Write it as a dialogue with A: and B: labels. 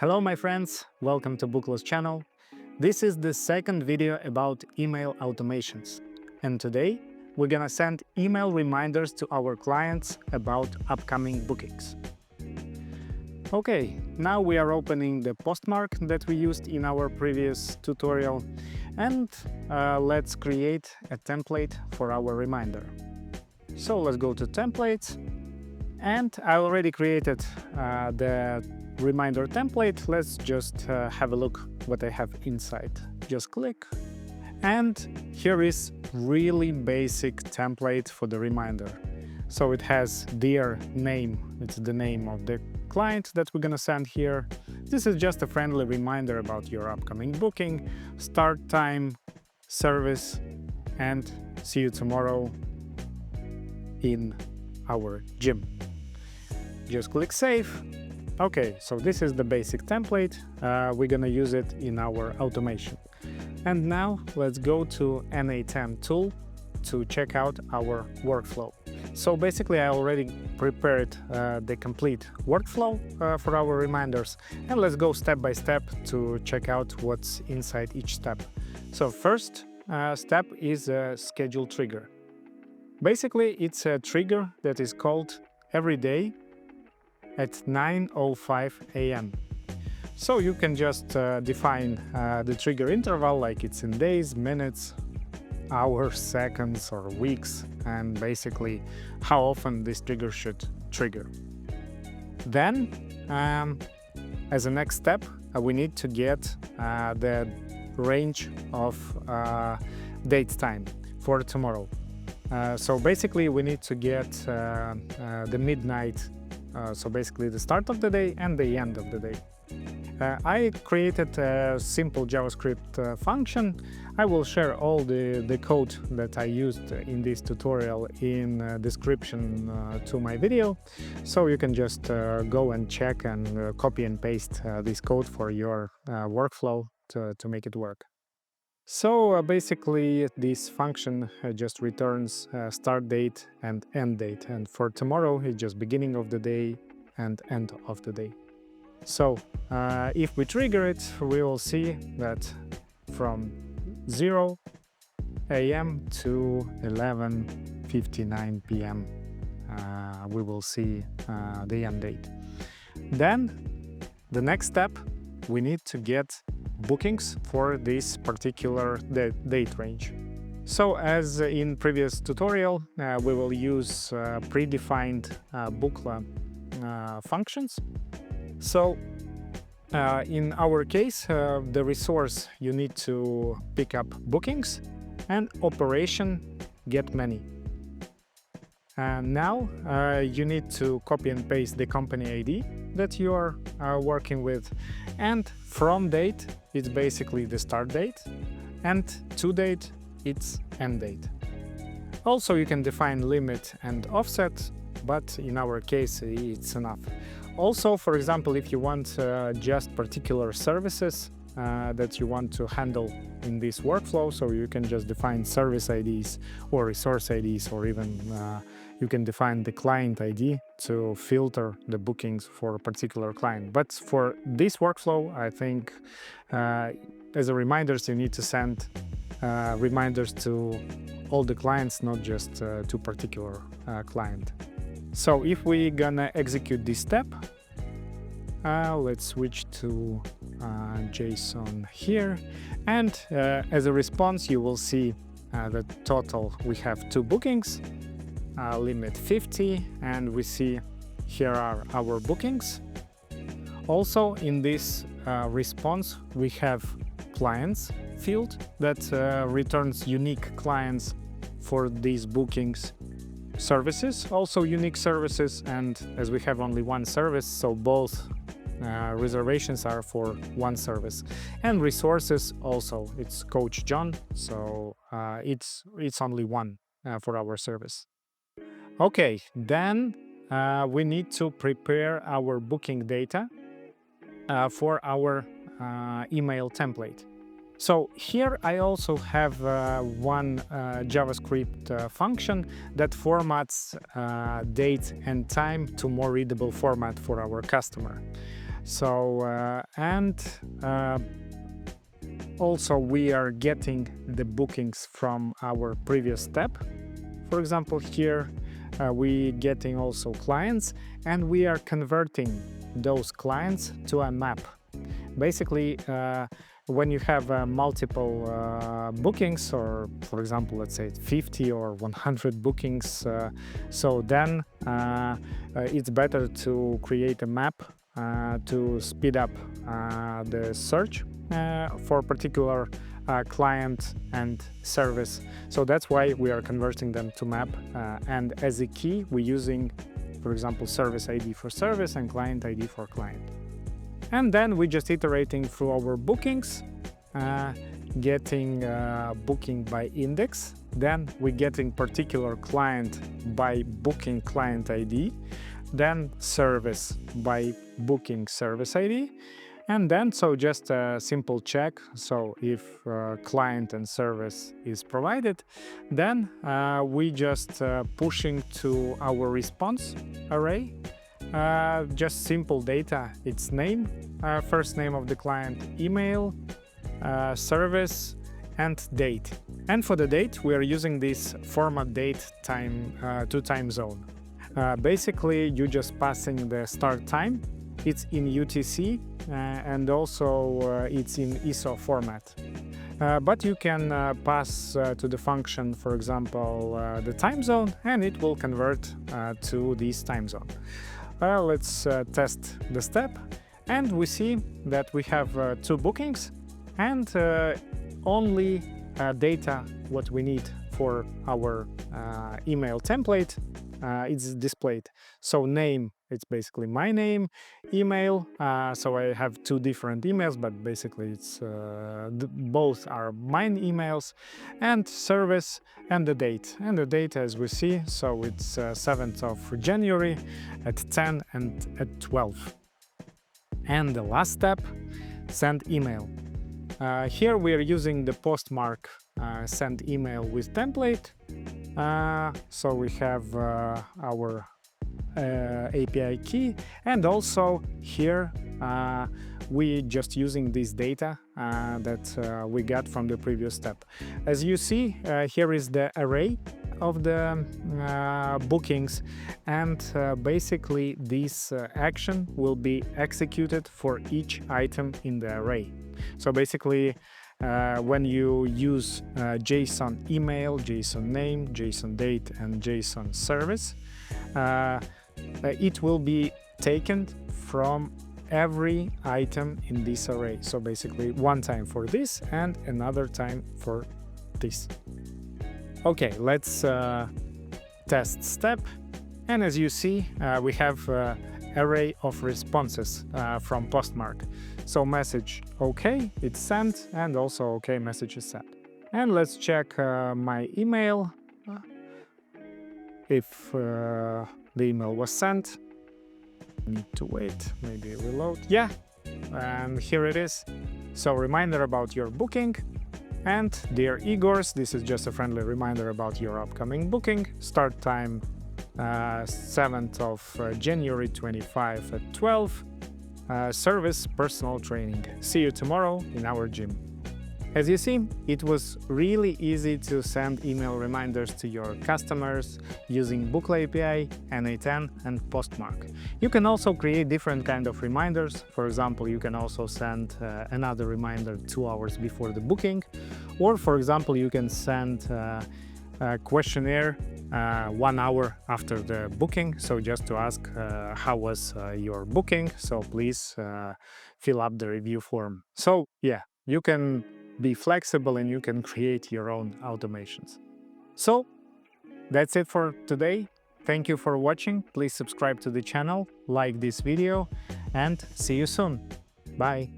A: Hello my friends, welcome to Bookla's channel. This is the second video about email automations. And today we're gonna send email reminders to our clients about upcoming bookings. Okay, now we are opening the Postmark that we used in our previous tutorial and let's create a template for our reminder. So let's go to templates, and I already created the reminder template. Let's just have a look what I have inside. Just click, and here is really basic template for the reminder. So it has their name, it's the name of the client that we're gonna send here. This is just a friendly reminder about your upcoming booking, start time, service, and see you tomorrow in our gym. Just click save. Okay, so this is the basic template. We're gonna use it in our automation. And now let's go to n8n tool to check out our workflow. So basically I already prepared the complete workflow for our reminders, and let's go step by step to check out what's inside each step. So first step is a schedule trigger. Basically it's a trigger that is called every day at 9:05 a.m. So you can just define the trigger interval, like it's in days, minutes, hours, seconds, or weeks, and basically how often this trigger should trigger. Then, as a next step, we need to get the range of date time for tomorrow. So basically we need to get the midnight, so basically the start of the day and the end of the day. I created a simple JavaScript function. I will share all the code that I used in this tutorial in description to my video, so you can just go and check and copy and paste this code for your workflow to make it work. So basically this function just returns start date and end date, and for tomorrow it's just beginning of the day and end of the day. So if we trigger it, we will see that from 0 a.m. to 11:59 p.m. We will see the end date. Then the next step, we need to get bookings for this particular date range. So as in previous tutorial, we will use predefined Bookla functions. So in our case, the resource you need to pick up bookings, and operation get many. Now you need to copy and paste the company ID that you are working with, and from date it's basically the start date, and to date it's end date. Also you can define limit and offset, but in our case it's enough. Also, for example, if you want just particular services that you want to handle in this workflow, so you can just define service IDs or resource IDs, or even you can define the client ID to filter the bookings for a particular client. But for this workflow, I think as a reminders, you need to send reminders to all the clients, not just to particular client. So if we're gonna execute this step, let's switch to JSON here, and as a response you will see the total. We have 2 bookings, limit 50, and we see here are our bookings. Also in this response we have clients field that returns unique clients for these bookings. Services, also unique services, and as we have only one service, so both reservations are for one service. And resources also, it's Coach John, so it's only one for our service. Okay, then we need to prepare our booking data for our email template. So here I also have one JavaScript function that formats date and time to more readable format for our customer. So also we are getting the bookings from our previous step. For example, here we getting also clients, and we are converting those clients to a map. Basically, when you have multiple bookings, or for example, let's say 50 or 100 bookings, so then it's better to create a map to speed up the search for particular client and service. So that's why we are converting them to map, and as a key we're using, for example, service ID for service and client ID for client. And then we're just iterating through our bookings, getting booking by index. Then we're getting particular client by booking client ID, then service by booking service ID. And then, so just a simple check. So if client and service is provided, then we just pushing to our response array. Just simple data, its name, first name of the client, email, service, and date. And for the date, we are using this format date time to time zone. Basically, you just passing the start time. It's in UTC and also it's in ISO format. But you can pass to the function, for example, the time zone, and it will convert to this time zone. Let's test the step, and we see that we have 2 bookings and only data what we need for our email template is displayed. So name, it's basically my name, email, so I have 2 different emails, but basically it's both are mine emails, and service and the date. And the date, as we see, so it's 7th of January at 10 and at 12. And the last step, send email. Here we are using the Postmark send email with template. So we have our API key, and also here we just using this data that we got from the previous step. As you see, here is the array of the bookings, and basically this action will be executed for each item in the array. So basically, when you use JSON email, JSON name, JSON date, and JSON service, it will be taken from every item in this array. So basically, one time for this and another time for this. Okay, let's test step. And as you see, we have array of responses from Postmark. So message OK, it's sent, and also OK message is sent. And let's check my email, if the email was sent. Need to wait, maybe reload. Yeah, and here it is. So reminder about your booking. And dear Igors, this is just a friendly reminder about your upcoming booking. Start time 7th of January 25 at 12. Service personal training. See you tomorrow in our gym. As you see, it was really easy to send email reminders to your customers using Bookla API, n8n, and Postmark. You can also create different kind of reminders. For example, you can also send another reminder 2 hours before the booking, or for example, you can send a questionnaire 1 hour after the booking, so just to ask how was your booking, so please fill up the review form. So yeah, you can be flexible and you can create your own automations. So that's it for today. Thank you for watching. Please subscribe to the channel, like this video, and see you soon. Bye.